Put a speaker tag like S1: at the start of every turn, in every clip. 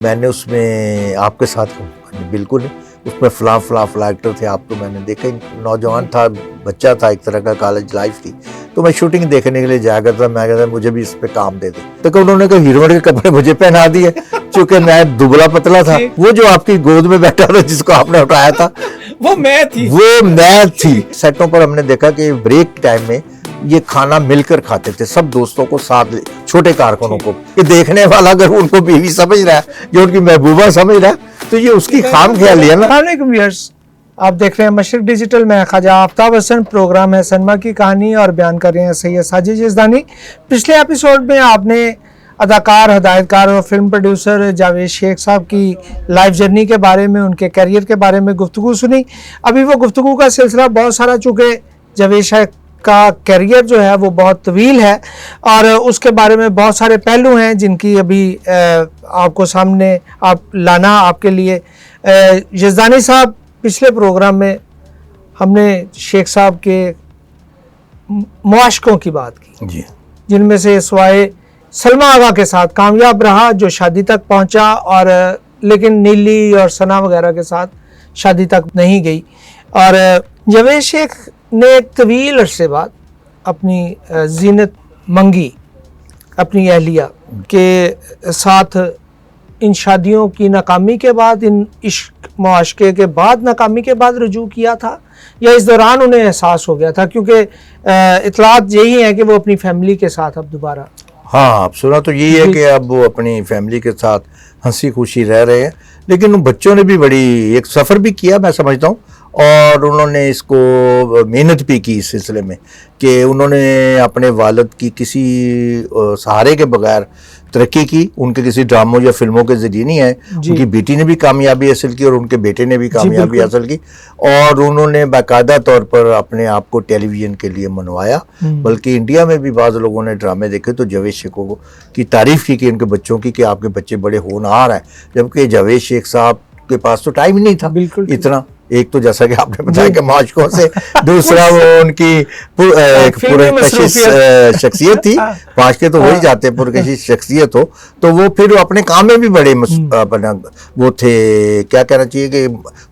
S1: मैंने उसमें आपके साथ बिल्कुल नहीं, उसमें फला एक्टर थे आप, तो मैंने देखा ही नहीं। नौजवान था, बच्चा था, एक तरह का कॉलेज लाइफ थी, तो मैं शूटिंग देखने के लिए जाया करता। मैं कहता मुझे भी इस पे काम दे दे, तो उन्होंने कहा हीरोइन के कपड़े मुझे पहना दिए, क्योंकि मैं दुबला पतला था। वो जो आपकी गोद में बैठा था जिसको आपने उठाया था
S2: वो मैं थी।
S1: सेटों पर हमने देखा कि ब्रेक टाइम में ये खाना मिलकर खाते थे, सब दोस्तों को साथ, छोटे कारकुनों को। ये देखने वाला अगर उनको बीवी समझ रहा है, जो उनकी महबूबा समझ रहा है, तो ये उसकी खाम ख्याली है ना।
S2: आप देख रहे हैं मशरिक डिजिटल में ख्वाजा आफ्ताब हसन, प्रोग्राम है सनमा की कहानी और बयान कर रहे हैं सैयद साजिद जज़दानी। पिछले एपिसोड में आपने अदाकार, हदायतकार और फिल्म प्रोड्यूसर जावेद शेख साहब की लाइफ जर्नी के बारे में, उनके करियर के बारे में गुफ्तगू सुनी। अभी वो गुफ्तगू का सिलसिला बहुत सारा, चूँकि जावेद शेख का करियर जो है वो बहुत तवील है और उसके बारे में बहुत सारे पहलू हैं जिनकी अभी आपको सामने लाना आपके लिए। जज़दानी साहब, पिछले प्रोग्राम में हमने शेख साहब के मुआशकों की बात की
S1: जी,
S2: जिनमें से सवाए सलमा आगा के साथ कामयाब रहा, जो शादी तक पहुंचा, और लेकिन नीली और सना वगैरह के साथ शादी तक नहीं गई। और जावेद शेख ने एक तवील अरसे बाद अपनी जीनत मंगी अपनी अहलिया के साथ। इन शादियों की नाकामी के बाद, इन इश्क मुआशके के बाद, नाकामी के बाद रुजू किया था, या इस दौरान उन्हें एहसास हो गया था? क्योंकि इतलात यही है कि वो अपनी फैमिली के साथ अब दोबारा।
S1: हाँ, आप सुना तो यही है कि अब वो अपनी फैमिली के साथ हंसी खुशी रह रहे हैं, लेकिन उन बच्चों ने भी बड़ी एक सफ़र भी किया, मैं समझता हूँ, और उन्होंने इसको मेहनत भी की इस सिलसिले में कि उन्होंने अपने वालिद की किसी सहारे के बगैर तरक्की की। उनके किसी ड्रामों या फिल्मों के जरिए नहीं है, उनकी बेटी ने भी कामयाबी हासिल की और उनके बेटे ने भी कामयाबी हासिल की, और उन्होंने बाकायदा तौर पर अपने आप को टेलीविज़न के लिए मनवाया। बल्कि इंडिया में भी बाज़ लोगों ने ड्रामे देखे तो जावेद शेख की तारीफ़ की कि उनके बच्चों की, कि आपके बच्चे बड़े होनहार हैं, जबकि जावेद शेख साहब के पास तो टाइम ही नहीं था इतना। एक तो जैसा कि आपने बताया कि माशकों से, दूसरा वो उनकी पुरकशिश शख्सियत थी। माशके तो हो ही जाते, पुरकशिश शख्सियत हो तो वो फिर अपने काम में भी बड़े वो थे, क्या कहना चाहिए कि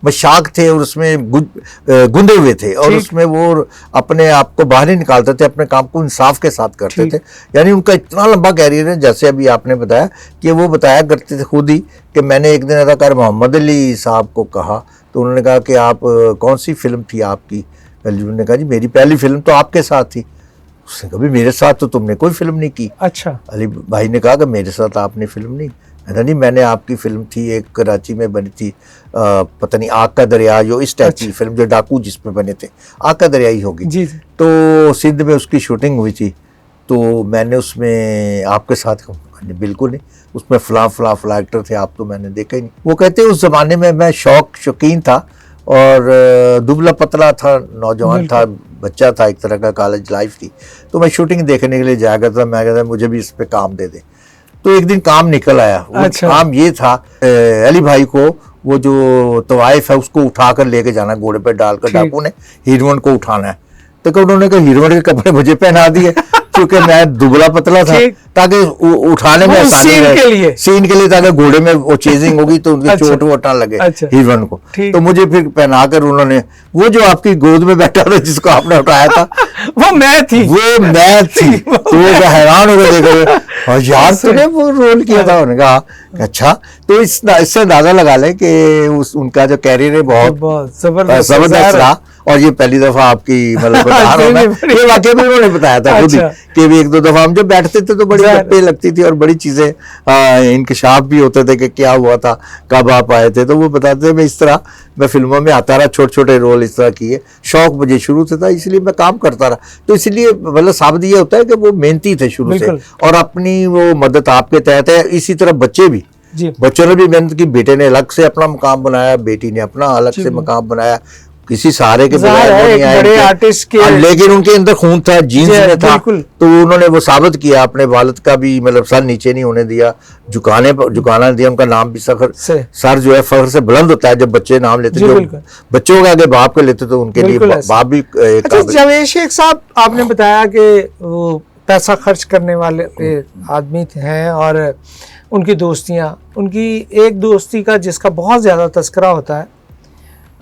S1: मशाक थे, और उसमें गुंदे हुए थे, और उसमें वो अपने आप को बाहर ही निकालते थे, अपने काम को इंसाफ के साथ करते थे। यानी उनका इतना लंबा कैरियर है, जैसे अभी आपने बताया कि वो बताया करते थे खुद ही कि मैंने एक दिन अदाकार मोहम्मद अली साहब को कहा, तो उन्होंने कहा कि आप कौन सी फिल्म थी आपकी? उन्होंने कहा जी मेरी पहली फिल्म तो आपके साथ थी। उसने कहा मेरे साथ तो तुमने कोई फिल्म नहीं की।
S2: अच्छा।
S1: अली भाई ने कहा कि मेरे साथ आपने फिल्म नहीं। नहीं, मैंने आपकी फिल्म थी, एक कराची में बनी थी, पता नहीं आग का दरिया, जो इस टाइप की फिल्म, जो डाकू जिसमें बने थे, आग का दरिया ही होगी। तो सिंध में उसकी शूटिंग हुई थी, तो मैंने उसमें आपके साथ बिल्कुल नहीं, उसमें फला एक्टर थे आप, तो मैंने देखा ही नहीं। वो कहते उस ज़माने में मैं शौकीन था और दुबला पतला था, नौजवान था, बच्चा था, एक तरह का कॉलेज लाइफ थी, तो मैं शूटिंग देखने के लिए जाया करता। मैं कहता मुझे भी इस पे काम दे दे, तो एक दिन काम निकल आया। अच्छा। काम ये था, अली भाई को वो जो तवाइफ है उसको उठा कर लेके जाना, घोड़े पे डालकर डाकू ने हीरोइन को उठाना है। तो उन्होंने कहा हीरोइन के कपड़े मुझे पहना दिए, क्योंकि मैं दुबला पतला था, ताकि उठाने में आसानी रहे, सीन के लिए, ताकि घोड़े में वो चेजिंग होगी तो उनकी चोट वोट ना लगे हीरोइन को। तो मुझे फिर पहनाकर उन्होंने, वो जो आपकी गोद में बैठा था जिसको आपने उठाया था
S2: वो मैं थी।
S1: तो वो हैरान हो गए, देखो यार तूने वो रोल किया था। उन्होंने कहा अच्छा, तो इससे अंदाजा लगा ले कि उनका जो कैरियर है बहुत जबरदस्त रहा, और ये पहली दफा आपकी मतलब बता रहा हूँ मैं, ये वाकई में उन्होंने बताया था खुद ही कि भी एक दो दफा हम जब बैठते थे तो बड़ी गप्पे लगती थी और बड़ी चीजें इंकशाफ भी होते थे कि क्या हुआ था, कब आप आए थे। तो वो बताते थे मैं इस तरह मैं फिल्मों में आता रहा, छोटे छोटे रोल इस तरह किए, शौक मुझे शुरू से था, इसलिए मैं काम करता रहा। तो इसलिए मतलब साबित ये होता है कि वो मेहनती थे शुरू से, और अपनी वो मदद आपके तहत है। इसी तरह बच्चे भी, बच्चों ने भी मेहनत की, बेटे ने अलग से अपना मकाम बनाया, बेटी ने अपना अलग से मकाम बनाया, किसी सहारे के बगैर वो नहीं आए, बड़े आर्टिस्ट के, लेकिन उनके अंदर खून था, जीन्स में था, तो उन्होंने वो साबित किया। अपने वालिद का भी मतलब सर नीचे नहीं होने दिया, झुकाना दिया। उनका नाम भी सर जो है फख्र से बुलंद होता है जब बच्चे नाम लेते, जो बच्चों के आगे बाप के लेते तो उनके लिए बाप भी।
S2: जावेद शेख साहब, आपने बताया कि वो पैसा खर्च करने वाले आदमी हैं, और उनकी दोस्तियां, उनकी एक दोस्ती का जिसका बहुत ज़्यादा तस्करा होता है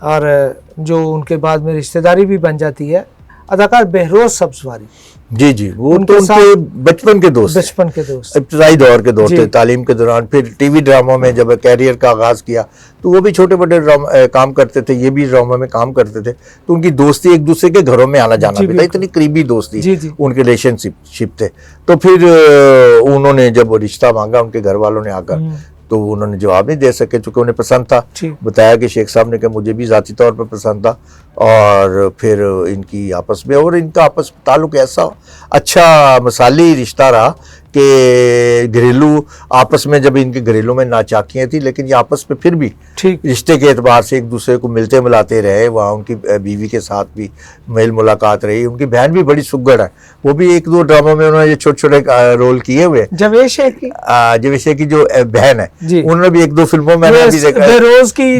S2: और जो उनके बाद में रिश्तेदारी भी बन जाती है, अदाकार बहरोज सब्जवारी।
S1: जी जी, वो तो उनके बचपन के दोस्त,
S2: बचपन के दोस्त,
S1: इब्तदाई दौर के दोस्त थे, तालीम के दौरान। फिर टीवी ड्रामा में जब कैरियर का आगाज़ किया तो वो भी छोटे बड़े काम करते थे, ये भी ड्रामा में काम करते थे। तो उनकी दोस्ती एक दूसरे के घरों में आना जाना भी था, इतनी करीबी दोस्ती, उनके रिलेशनशिप थे। तो फिर उन्होंने जब रिश्ता मांगा उनके घर वालों ने आकर, तो उन्होंने जवाब नहीं दे सके, चूंकि उन्हें पसंद था। बताया कि शेख साहब ने कहा मुझे भी ज़ाती तौर पर पसंद था, और फिर इनकी आपस में, और इनका आपस में ताल्लुक ऐसा अच्छा मिसाली रिश्ता रहा कि घरेलू आपस में, जब इनके घरेलू में नाचाकियाँ थी, लेकिन ये आपस में फिर भी रिश्ते के एतबार से एक दूसरे को मिलते मिलाते रहे। वहाँ उनकी बीवी के साथ भी मेल मुलाकात रही। उनकी बहन भी बड़ी सुघड़ है, वो भी एक दो ड्रामों में उन्होंने छोटे छोटे रोल किए हुए।
S2: जावेद शेख
S1: की जो बहन है, उन्होंने भी एक दो फिल्मों में भी देखा,
S2: बहरोज की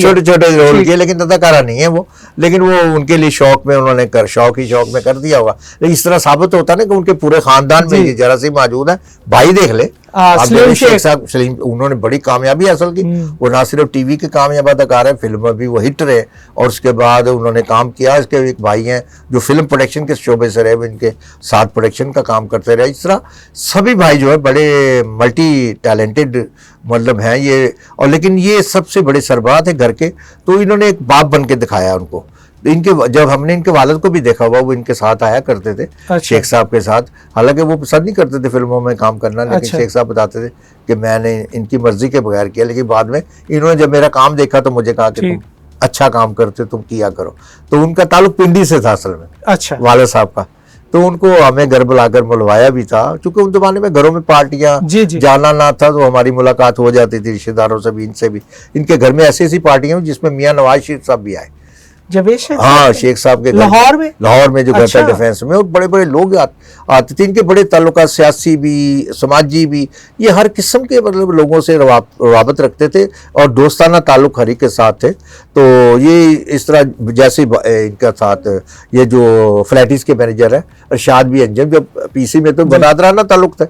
S1: छोटे छोटे रोल किए, लेकिन अदाकारा नहीं है वो। लेकिन वो उनके लिए शौक में उन्होंने शौक में कर दिया होगा। लेकिन इस तरह साबित होता है ना कि उनके पूरे खानदान में ये जरा सी मौजूद है। भाई देख ले,
S2: सलीम
S1: शेख साहब, सलीम, उन्होंने बड़ी कामयाबी हासिल की। वो ना सिर्फ टीवी के कामयाब अदाकार है, फिल्म में भी वो हिट रहे, और उसके बाद उन्होंने काम किया। इसके एक भाई हैं जो फिल्म प्रोडक्शन के शोबे से रहे, इनके साथ प्रोडक्शन का काम करते रहे। इस तरह सभी भाई जो है बड़े मल्टी टैलेंटेड मतलब हैं ये। और लेकिन ये सबसे बड़े सरबात है घर के, तो इन्होंने एक बाप बन के दिखाया उनको। इनके जब हमने इनके वालिद को भी देखा हुआ, वो इनके साथ आया करते थे। अच्छा। शेख साहब के साथ, हालांकि वो पसंद नहीं करते थे फिल्मों में काम करना, लेकिन अच्छा। शेख साहब बताते थे कि मैंने इनकी मर्जी के बगैर किया, लेकिन बाद में इन्होंने जब मेरा काम देखा तो मुझे कहा कि तुम अच्छा काम करते, तुम किया करो। तो उनका ताल्लुक पिंडी से था असल में, अच्छा, वालिद साहब का। तो उनको हमें घर बुलाकर मिलवाया भी था, क्योंकि उस जमाने में घरों में पार्टियां जाना ना था, तो हमारी मुलाकात हो जाती थी रिश्तेदारों से भी, इनसे भी। इनके घर में ऐसी ऐसी पार्टियां जिसमें मियां नवाज शरीफ साहब भी आए। हाँ, शेख साहब के लाहौर में जो घर था डिफेंस में, और बड़े बड़े लोग आते थे। इनके बड़े ताल्लुकात सियासी भी, समाजी भी, ये हर किस्म के मतलब लोगों से रवाबत रखते थे, और दोस्ताना ताल्लुक हर एक के साथ थे। तो ये इस तरह जैसे इनका साथ ये जो फ्लैटिस के मैनेजर है अरशाद भी अंजम, जो पीसी में तो बरादराना ताल्लुक था।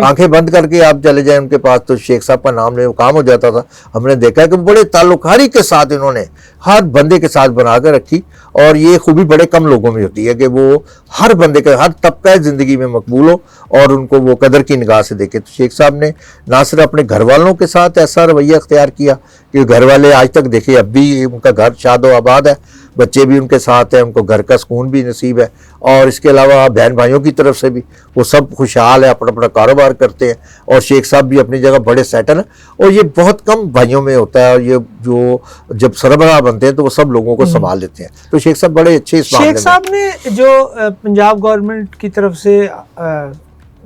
S1: आंखें बंद करके आप चले जाए उनके पास तो शेख साहब का नाम ले काम हो जाता था। हमने देखा है कि बड़े ताल्लुक हर एक के साथ इन्होंने, हर बंदे के साथ बनाकर रखी। और ये खूबी बड़े कम लोगों में होती है कि वो हर बंदे के, हर तबका जिंदगी में मकबूल हो और उनको वो कदर की निगाह से देखे। तो शेख साहब ने ना सिर्फ अपने घर वालों के साथ ऐसा रवैया अख्तियार किया कि घर वाले आज तक देखे, अब भी उनका घर शादो आबाद है, बच्चे भी उनके साथ हैं, उनको घर का सुकून भी नसीब है। और इसके अलावा बहन भाइयों की तरफ से भी वो सब खुशहाल है, अपना अपना कारोबार करते हैं। और शेख साहब भी अपनी जगह बड़े सेटल हैं, और ये बहुत कम भाइयों में होता है। और ये जो जब सरबराह बनते हैं तो वो सब लोगों को संभाल लेते हैं। तो शेख साहब बड़े अच्छे इस
S2: शेख साहब ने जो पंजाब गवर्नमेंट की तरफ से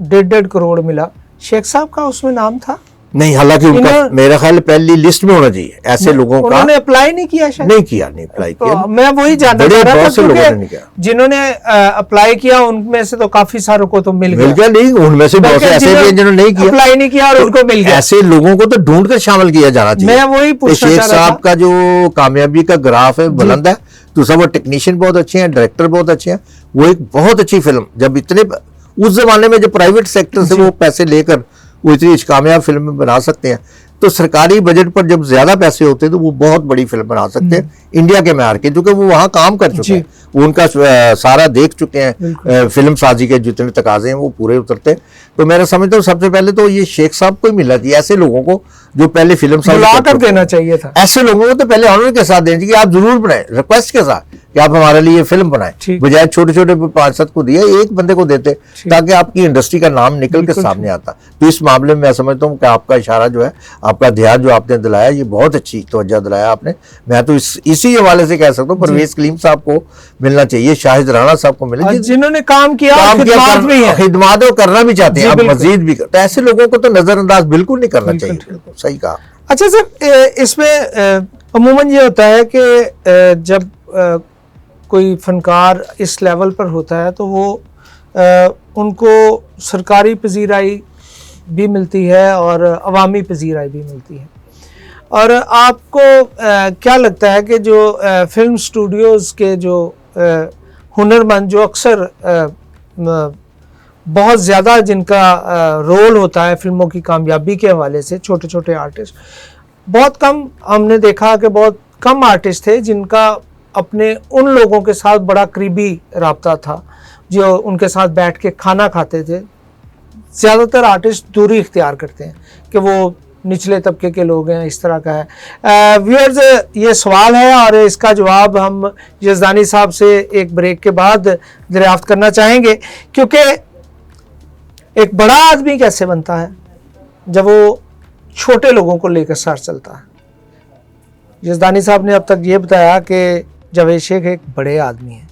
S2: 1.5 करोड़ मिला, शेख साहब का उसमें नाम था?
S1: नहीं, हालांकि उनका मेरा ख्याल पहली लिस्ट में होना चाहिए ऐसे लोगों का।
S2: उन्होंने अप्लाई नहीं किया शायद?
S1: नहीं किया, नहीं अप्लाई किया।
S2: तो मैं वही जानना चाह रहा था, क्योंकि जिन्होंने अप्लाई किया उनमें से तो काफी सारों को तो मिल गया।
S1: नहीं, उनमें से बहुत से ऐसे भी जिन्होंने नहीं किया,
S2: अप्लाई नहीं किया और उनको मिल गया।
S1: ऐसे लोगों को तो ढूंढ कर शामिल किया जाना चाहिए।
S2: मैं वही पूछना चाह रहा था।
S1: शेख साहब का जो कामयाबी का ग्राफ है बुलंद है। दूसरा, वो टेक्नीशियन बहुत अच्छे हैं, डायरेक्टर बहुत अच्छे हैं। वो एक बहुत अच्छी फिल्म, जब इतने उस जमाने में जो प्राइवेट सेक्टर से वो पैसे लेकर वो इतनी कामयाब फिल्म बना सकते हैं, तो सरकारी बजट पर जब ज्यादा पैसे होते हैं तो वो बहुत बड़ी फिल्म बना सकते हैं इंडिया के मैार के, क्योंकि वो वहाँ काम कर चुके हैं, वो उनका सारा देख चुके हैं, फिल्म साजी के जितने तकाजे हैं वो पूरे उतरते हैं। तो मेरा समझता हूँ सबसे पहले तो ये शेख साहब को ही मिलना चाहिए, ऐसे लोगों को जो पहले फिल्म
S2: साजी कर देना चाहिए था।
S1: ऐसे लोगों को तो पहले ऑनर के साथ देना चाहिए कि आप जरूर बनाए, रिक्वेस्ट के साथ कि आप हमारे लिए फिल्म बनाए, बजाय छोटे छोटे 5-7 को दिया, एक बंदे को देते ताकि आपकी इंडस्ट्री का नाम निकल के सामने आता। तो इस मामले में मैं समझता हूँ कि आपका इशारा जो है, आपका ध्यान जो आपने दिलाया, ये बहुत अच्छी तवज्जो दिलाया आपने। मैं तो इसी हवाले से कह सकता हूँ परवेज कलीम साहब को मिलना चाहिए, शाहिद राणा साहब को मिलना चाहिए,
S2: जिन्होंने काम किया,
S1: खिदमात करना भी चाहते हैं, अब मजीद भी। तो ऐसे लोगों को तो नजरअंदाज बिल्कुल नहीं करना चाहिए। सही कहा।
S2: अच्छा सर, इसमें अमूमन ये होता है कि जब कोई फनकार इस लेवल पर होता है तो वो उनको सरकारी पजीराई भी मिलती है और अवामी पजीराई भी मिलती है। और आपको क्या लगता है कि जो फिल्म स्टूडियोज़ के जो हुनरमंद जो अक्सर बहुत ज़्यादा जिनका रोल होता है फिल्मों की कामयाबी के हवाले से, छोटे छोटे आर्टिस्ट, बहुत कम हमने देखा कि बहुत कम आर्टिस्ट थे जिनका अपने उन लोगों के साथ बड़ा करीबी राब्ता था जो उनके साथ बैठ के खाना खाते थे। ज़्यादातर आर्टिस्ट दूरी इख्तियार करते हैं कि वो निचले तबके के लोग हैं, इस तरह का है। व्यूअर्स, ये सवाल है और इसका जवाब हम यज़दानी साहब से एक ब्रेक के बाद दरियाफ्त करना चाहेंगे, क्योंकि एक बड़ा आदमी कैसे बनता है जब वो छोटे लोगों को लेकर साथ चलता है। यज़दानी साहब ने अब तक ये बताया कि जावेद शेख एक बड़े आदमी हैं।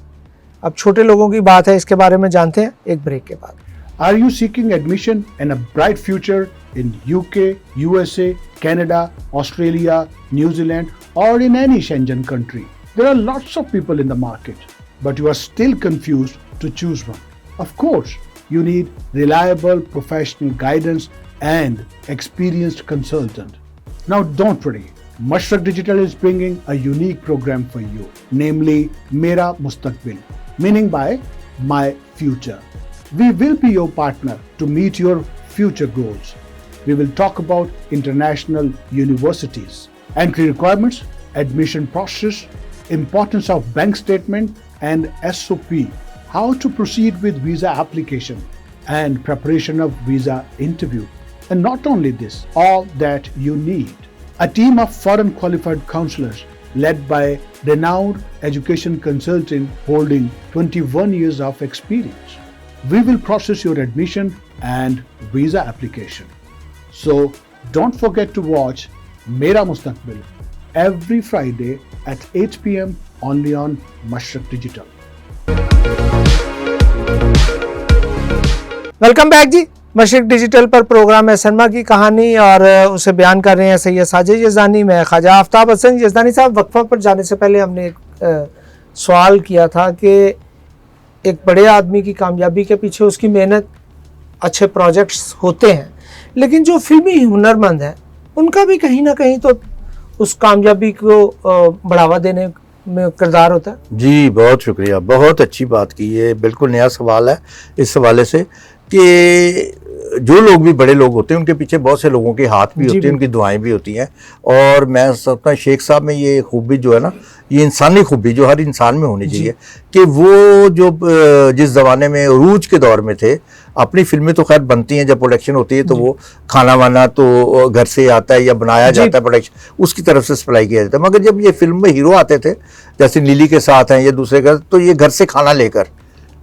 S2: अब छोटे लोगों की बात है, इसके बारे में जानते हैं एक ब्रेक के बाद।
S3: Are you seeking admission and a bright future in UK, USA, Canada, Australia, New Zealand, or in any Schengen country? There are lots of people in the market, but you are still confused to choose one. Of course, you need reliable professional guidance and experienced consultant. Now don't worry. Mashrak Digital is bringing a unique program for you, namely Mera Mustaqbil, meaning by my future. We will be your partner to meet your future goals. We will talk about international universities, entry requirements, admission process, importance of bank statement and SOP, how to proceed with visa application and preparation of visa interview. And not only this, all that you need. A team of foreign qualified counselors led by renowned education consultant holding 21 years of experience. We will process your admission and visa application. So don't forget to watch Mera Mustaqbil every Friday at 8 p.m. only on Mashrak Digital.
S2: Welcome back ji. Mashrak digital पर programme है सनमा की कहानी और उसे बयान कर रहे हैं सैयद साजिद यज़दानी, मैं ख्वाजा आफ्ताब हसन। यज़दानी साहब, वक्फा पर जाने से पहले हमने एक सवाल किया था कि एक बड़े आदमी की कामयाबी के पीछे उसकी मेहनत, अच्छे प्रोजेक्ट्स होते हैं, लेकिन जो फिल्मी हुनरमंद हैं उनका भी कहीं ना कहीं तो उस कामयाबी को बढ़ावा देने में किरदार होता है।
S1: जी, बहुत शुक्रिया, बहुत अच्छी बात की। ये बिल्कुल नया सवाल है इस हवाले से कि जो लोग भी बड़े लोग होते हैं उनके पीछे बहुत से लोगों के हाथ भी होते हैं, उनकी दुआएं भी होती हैं। और मैं समझता हूँ शेख साहब में ये खूबी जो है ना, ये इंसानी खूबी जो हर इंसान में होनी चाहिए कि वो जो जिस ज़माने में उरूज के दौर में थे, अपनी फिल्में तो खैर बनती हैं, जब प्रोडक्शन होती है तो वो खाना वाना तो घर से आता है या बनाया जाता है, प्रोडक्शन उसकी तरफ से सप्लाई किया जाता है। मगर जब ये फिल्म में हीरो आते थे, जैसे नीली के साथ हैं या दूसरे घर, तो ये घर से खाना लेकर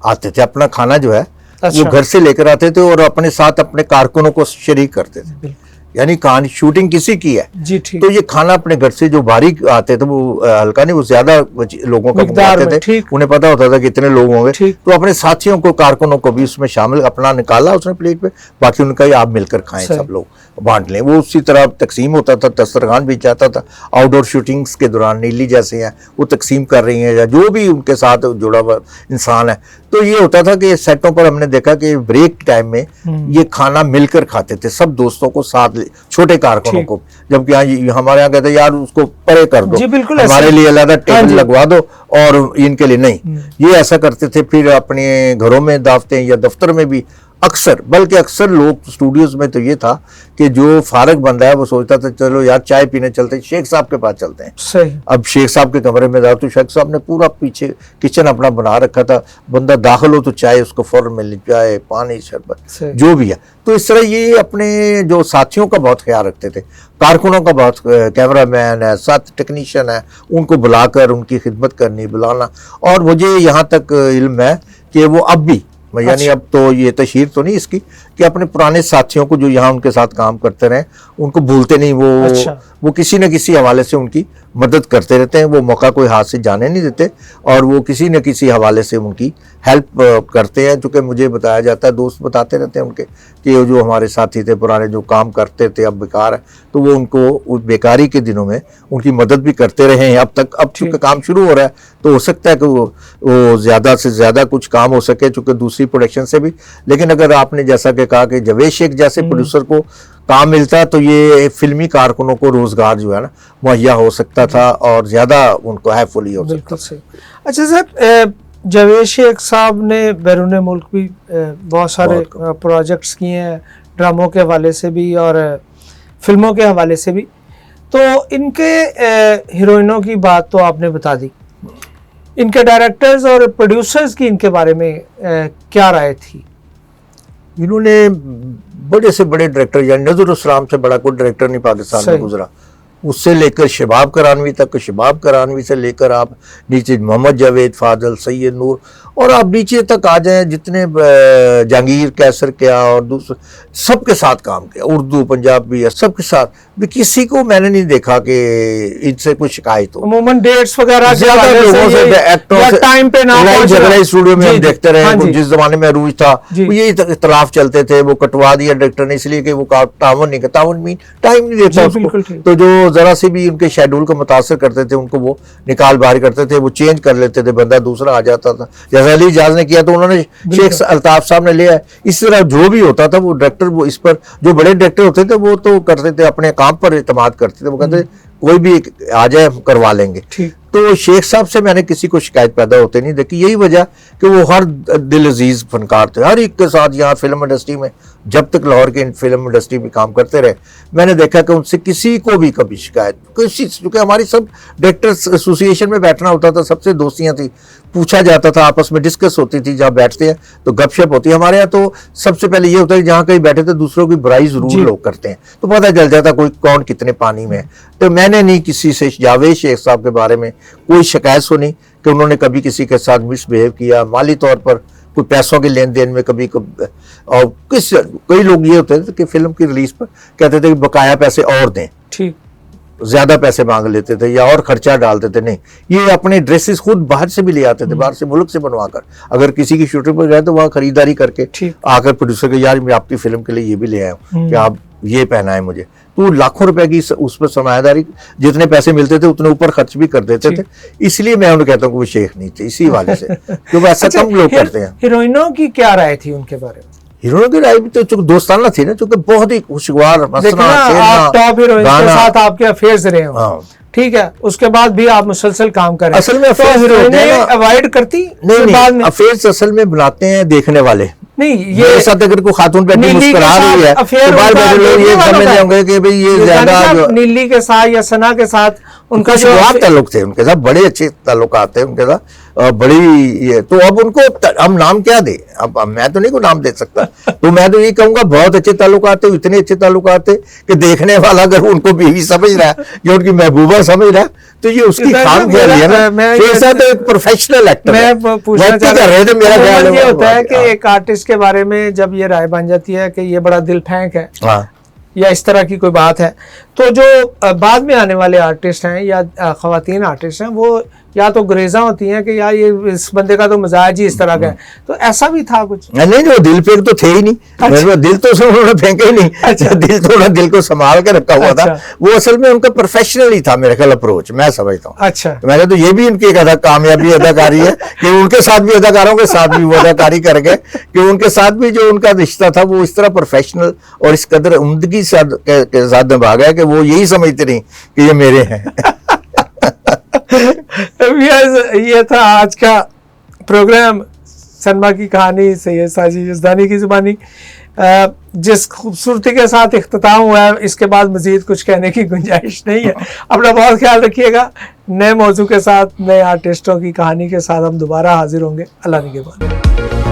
S1: आते थे। अपना खाना जो है वो घर से लेकर आते थे और अपने साथ अपने कारकुनों को शरीक करते थे। यानी कहानी शूटिंग किसी की है
S2: जी, ठीक।
S1: तो ये खाना अपने घर से जो बारीक आते थे वो हल्का नहीं, वो ज्यादा लोगों का मंगाते थे, उन्हें पता होता था कितने लोग होंगे, तो अपने साथियों को, कारकुनों को भी उसमें शामिल अपना निकाला उसने प्लेट पे, बाकी उनका ही आप मिलकर खाएं, सब लोग बांट लें। वो उसी तरह तकसीम होता था, दस्तरखान भी जाता था। आउटडोर शूटिंग्स के दौरान नीली जैसे हैं वो तकसीम कर रही हैं या जो भी उनके साथ जुड़ा हुआ इंसान है, तो ये होता था कि सेटों पर हमने देखा कि ब्रेक टाइम में ये खाना मिलकर खाते थे, सब दोस्तों को साथ, छोटे कारकुनों को। जबकि हमारे यहाँ कहते यार उसको परे कर दो, हमारे लिए अलग टेबल लगवा दो और इनके लिए नहीं, ये ऐसा करते थे। फिर अपने घरों में दावतें या दफ्तर में भी अक्सर, बल्कि अक्सर लोग स्टूडियोज में तो ये था कि जो फारग बंदा है वो सोचता था चलो यार चाय पीने चलते हैं, शेख साहब के पास चलते हैं।
S2: सही। अब
S1: शेख साहब के कमरे में जाओ तो शेख साहब ने पूरा पीछे किचन अपना बना रखा था, बंदा दाखिल हो तो चाय उसको फौरन मिल जाए, पानी, शरबत, जो भी है। तो इस तरह ये अपने जो साथियों का बहुत ख्याल रखते थे, कारकुनों का बहुत, कैमरामैन है, साथ टेक्नीशियन है, उनको बुलाकर उनकी खिदमत करनी, बुलाना। और मुझे यहाँ तक इल्म है कि वो अब भी, यानी अब तो ये तशहीर तो नहीं इसकी, कि अपने पुराने साथियों को जो यहाँ उनके साथ काम करते रहे उनको भूलते नहीं। वो किसी न किसी हवाले से उनकी मदद करते रहते हैं, वो मौका कोई हाथ से जाने नहीं देते और वो किसी न किसी हवाले से उनकी हेल्प करते हैं। चूँकि मुझे बताया जाता है, दोस्त बताते रहते हैं उनके कि जो हमारे साथी थे पुराने, जो काम करते थे अब बेकार है, तो वो उनको बेकारी के दिनों में उनकी मदद भी करते रहे हैं अब तक। अब चूँकि काम शुरू हो रहा है तो हो सकता है कि वो ज़्यादा से ज़्यादा कुछ काम हो सके, चूँकि दूसरी प्रोडक्शन से भी। लेकिन अगर आपने जैसा कि कहा कि जावेद शेख जैसे प्रोड्यूसर को काम मिलता तो ये फिल्मी कारकुनों को रोजगार जो है ना मुहैया हो सकता था और ज्यादा उनको हैफुली हो सकता था।
S2: अच्छा सर, जावेद शेख साहब ने बैरून मुल्क भी बहुत सारे प्रोजेक्ट्स किए हैं, ड्रामों के हवाले से भी और फिल्मों के हवाले से भी। तो इनके हीरोइनों की बात तो आपने बता दी, इनके डायरेक्टर्स और प्रोड्यूसर्स की इनके बारे में क्या राय थी?
S1: इन्होंने बड़े से बड़े डायरेक्टर, यानी नज़रुल इस्लाम से बड़ा कोई डायरेक्टर नहीं पाकिस्तान में गुजरा, उससे लेकर शबाब करानवी तक, शबाब करानवी से लेकर आप नीचे मोहम्मद जावेद, फाजल, सैयद नूर, और आप नीचे तक आ जाएं जितने जहांगीर कैसर क्या और दूसरे सबके साथ काम किया, उर्दू पंजाबी है सबके साथ भी, किसी को मैंने नहीं देखा कि इनसे कोई शिकायत हो।
S2: अमूमन डेट्स वगैरह
S1: ज्यादा लोगों से एक्टरों से
S2: टाइम पे ना
S1: झगड़े स्टूडियो में हम देखते रहे, जिस जमाने में अरूज था ये इख्तलाफ चलते थे, वो कटवा दिया डायरेक्टर ने इसलिए कि वो तावन नहीं, तावन मीन टाइम नहीं देता उसको, तो जो जरा से भी उनके शेड्यूल को मुतासर करते थे उनको वो निकाल बाहर करते थे, वो चेंज कर लेते थे, बंदा दूसरा आ जाता था। जैसे अली इजाज ने किया तो उन्होंने शेख अल्ताफ साहब ने लिया। इस तरह जो भी होता था वो डायरेक्टर, वो इस पर जो बड़े डायरेक्टर होते थे वो तो करते थे, अपने काम पर एतमाद करते थे, वो कहते कोई भी आ जाए हम करवा लेंगे। तो शेख साहब से मैंने किसी को शिकायत पैदा होते नहीं देखी, यही वजह कि वो हर दिल अजीज फनकार थे, हर एक के साथ यहाँ फिल्म इंडस्ट्री में जब तक लाहौर के फिल्म इंडस्ट्री में काम करते रहे मैंने देखा कि उनसे किसी को भी कभी शिकायत, क्योंकि हमारी सब डायरेक्टर्स एसोसिएशन में बैठना होता था, सबसे दोस्तियाँ थी, पूछा जाता था, आपस में डिस्कस होती थी, जहाँ बैठते हैं तो गपशप होती है। हमारे यहाँ तो सबसे पहले ये होता है कि जहाँ कहीं बैठे थे दूसरों की बुराई जरूर लोग करते हैं, तो पता चल जाता कोई कौन कितने पानी में है। तो मैंने नहीं किसी से जावेद शेख साहब के बारे में कोई शिकायत सुनी कि उन्होंने कभी किसी के साथ मिसबिहेव किया, माली तौर पर कोई पैसों के लेन देन में कभी और कई लोग ये होते थे कि फिल्म की रिलीज पर कहते थे कि बकाया पैसे और दें, ठीक ज्यादा पैसे मांग लेते थे या और खर्चा डालते थे। नहीं, ये अपने ड्रेसेस खुद बाहर से भी ले आते थे, बाहर से मुल्क से बनवाकर, अगर किसी की शूटिंग पर गए तो वहाँ खरीदारी करके आकर प्रोड्यूसर के, यार मैं आपकी फिल्म के लिए ये भी ले आया हूँ कि आप ये पहनाए मुझे, तो लाखों रुपए की उस पर सरमायादारी, जितने पैसे मिलते थे उतने ऊपर खर्च भी कर देते थे। इसलिए मैं उन्हें कहता हूँ कि वो शेख नहीं थे, इसी वाले से, क्योंकि ऐसा कम लोग करते हैं।
S2: हीरोइनों की क्या राय थी उनके बारे में?
S1: हीरोइनों की राय भी तो चूंकि दोस्ताना थी ना, चूंकि बहुत ही खुशगवार,
S2: आप टॉप हीरोइन के साथ आपके अफेयर्स रहे हो, ठीक है, उसके बाद भी आप मुसलसल काम कर रहे हैं।
S1: असल में अफेयर्स
S2: अवॉइड करती
S1: नहीं, अफेयर्स असल में बनाते हैं देखने वाले।
S2: नहीं, ये
S1: साथ अगर कोई खातून बैठी मुस्कुरा रही है तो बाहर बैठे लोग ये समझ होंगे कि भाई ये ज्यादा
S2: नीली के साथ या सना के साथ उनका जो
S1: ताल्लुक थे, उनके साथ बड़े अच्छे ताल्लुकात थे उनके साथ, बड़ी ये, तो अब उनको हम नाम क्या दे, अब मैं तो नहीं को नाम दे सकता, तो मैं तो ये कहूंगा बहुत अच्छे ताल्लुकात थे, इतने अच्छे ताल्लुकात थे कि देखने वाला अगर उनको बीवी समझ रहा है या उनकी महबूबा समझ रहा है तो ये उसकी खाम खेल है ना, तो एक प्रोफेशनल एक्टर
S2: मैं पूछना चाह रहा था,
S1: मेरा ख्याल
S2: ये होता है कि एक आर्टिस्ट के बारे में जब ये राय बन जाती है कि ये बड़ा दिल फेंक है या इस तरह की कोई बात है, तो जो बाद में आने वाले आर्टिस्ट हैं या खवातीन आर्टिस्ट हैं वो या तो गुरेजा होती हैं कि यार ये इस बंदे का तो मिजाज ही इस तरह का है, तो ऐसा भी था कुछ?
S1: नहीं, वो दिल फेंक तो थे ही नहीं। अच्छा। दिल तो उन्होंने फेंका ही नहीं। अच्छा। दिल तो उन्होंने दिल को संभाल के रखा हुआ था। वो असल में उनका प्रोफेशनल ही था मेरे ख्याल अप्रोच, मैं समझता हूँ।
S2: अच्छा।
S1: मैंने तो ये भी उनकी एक कामयाबी अदाकारी है कि उनके साथ भी अदाकारों के साथ भी वो अदाकारी कर गए कि उनके साथ भी जो उनका रिश्ता था वो इस तरह प्रोफेशनल और इस कदर उम्दगी के साथ निभा गया कि वो यही समझते नहीं कि ये मेरे हैं।
S2: ये था आज का प्रोग्राम सनमा की कहानी सैयद साजिद यज़दानी की ज़ुबानी। जिस खूबसूरती के साथ इख्तिताम हुआ है इसके बाद मज़ीद कुछ कहने की गुंजाइश नहीं है। अपना बहुत ख्याल रखिएगा। नए मौजू के साथ, नए आर्टिस्टों की कहानी के साथ हम दोबारा हाजिर होंगे। अल्लाह निगहबान।